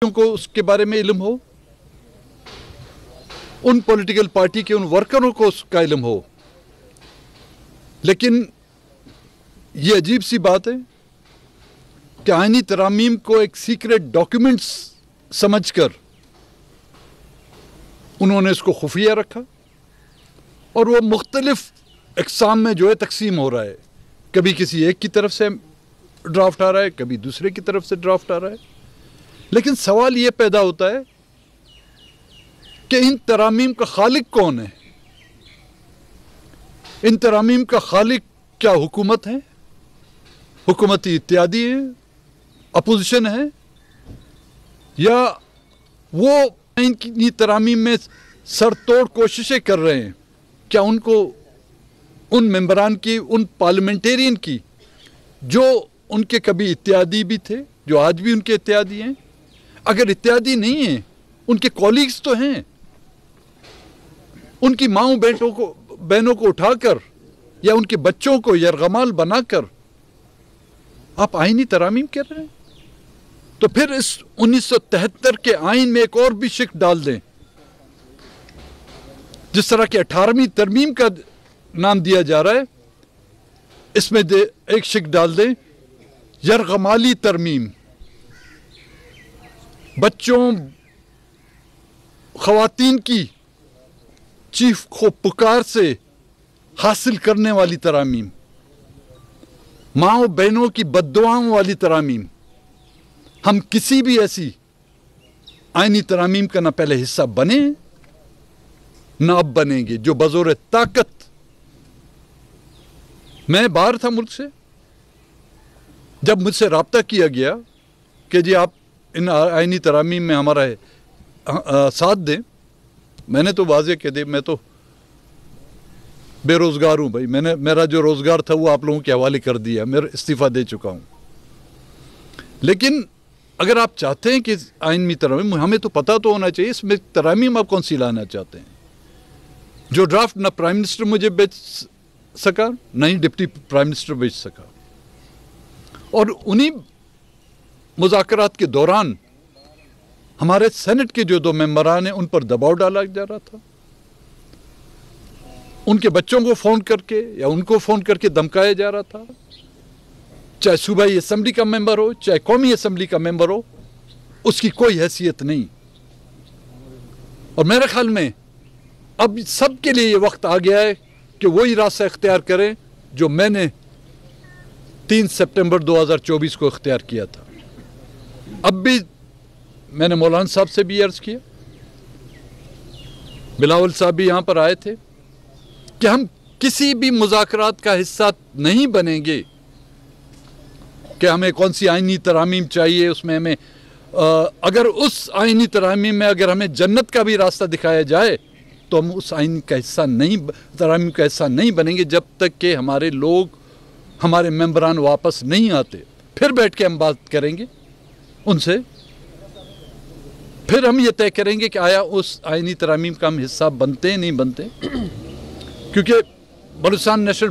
पार्टियों को उसके बारे में इल्म हो, उन पॉलिटिकल पार्टी के उन वर्करों को उसका इल्म हो। लेकिन ये अजीब सी बात है कि आईनी तरामीम को एक सीक्रेट डॉक्यूमेंट्स समझकर उन्होंने इसको खुफिया रखा और वो मुख्तलिफ अक़साम में जो है तकसीम हो रहा है। कभी किसी एक की तरफ से ड्राफ्ट आ रहा है, कभी दूसरे की तरफ से ड्राफ्ट आ रहा है। लेकिन सवाल ये पैदा होता है कि इन तरामीम का खालिक कौन है? इन तरामीम का खालिक क्या हुकूमत है, हुकूमती इत्यादी है, अपोजिशन है, या वो इनकी तरामीम में सरतोड़ कोशिशें कर रहे हैं? क्या उनको उन मेंबरान की, उन पार्लियामेंटेरियन की जो उनके कभी इत्यादी भी थे, जो आज भी उनके इत्यादी हैं, अगर इत्यादी नहीं हैं, उनके कॉलीग्स तो हैं, उनकी माओं बहनों को उठाकर या उनके बच्चों को यरगमाल बनाकर आप आईनी तरामीम कर रहे हैं? तो फिर इस 1973 के आइन में एक और भी शिक डाल दें, जिस तरह की 18वीं तरमीम का नाम दिया जा रहा है, इसमें एक शिक डाल दें यरगमाली तरमीम। बच्चों, ख़वातीन की चीख को पुकार से हासिल करने वाली तरामीम, माओ बहनों की बद्दुआओं वाली तरामीम। हम किसी भी ऐसी आईनी तरामीम का ना पहले हिस्सा बने ना अब बनेंगे, जो बज़ोर ताकत। मैं बाहर था मुल्क से, जब मुझसे राब्ता किया गया कि जी आप इन आईनी तरामीम में हमारा साथ दें, मैंने तो वाज़ेह कह दिया मैं तो बेरोज़गार हूँ भाई, मेरा जो रोज़गार था वो आप लोगों के हवाले कर दिया, मैं इस्तीफ़ा दे चुका हूँ। लेकिन अगर आप चाहते हैं कि आईनी तरामीम, हमें तो पता तो होना चाहिए इसमें तरामीम आप कौन सी लाना चाहते हैं। जो ड्राफ्ट ना प्राइम मिनिस्टर मुझे बेच सका, ना ही डिप्टी प्राइम मिनिस्टर बेच सका, और उन्हीं मुज़ाकरात के दौरान हमारे सेनेट के जो 2 मेंबरान हैं उन पर दबाव डाला जा रहा था। उनके बच्चों को फ़ोन करके या उनको फ़ोन करके धमकाया जा रहा था, चाहे सूबाई असम्बली का मेंबर हो, चाहे कौमी असम्बली का मेंबर हो, उसकी कोई हैसियत नहीं। और मेरे ख्याल में अब सबके लिए ये वक्त आ गया है कि वही रास्ता इख्तियार करें जो मैंने 3 सितंबर 2024 को इख्तियार किया था। अब भी मैंने मौलाना साहब से भी अर्ज़ किया, बिलावल साहब भी यहाँ पर आए थे, कि हम किसी भी मुज़ाकरात का हिस्सा नहीं बनेंगे कि हमें कौन सी आईनी तरामीम चाहिए, उसमें हमें अगर उस आईनी तरामीम में अगर हमें जन्नत का भी रास्ता दिखाया जाए तो हम उस आईन का हिस्सा नहीं, तरामीम का हिस्सा नहीं बनेंगे जब तक कि हमारे लोग, हमारे मेंबरान वापस नहीं आते। फिर बैठ के हम बात करेंगे उनसे, फिर हम ये तय करेंगे कि आया उस आईनी तरामीम का हम हिस्सा बनते नहीं बनते। क्योंकि बलूचिस्तान नेशनल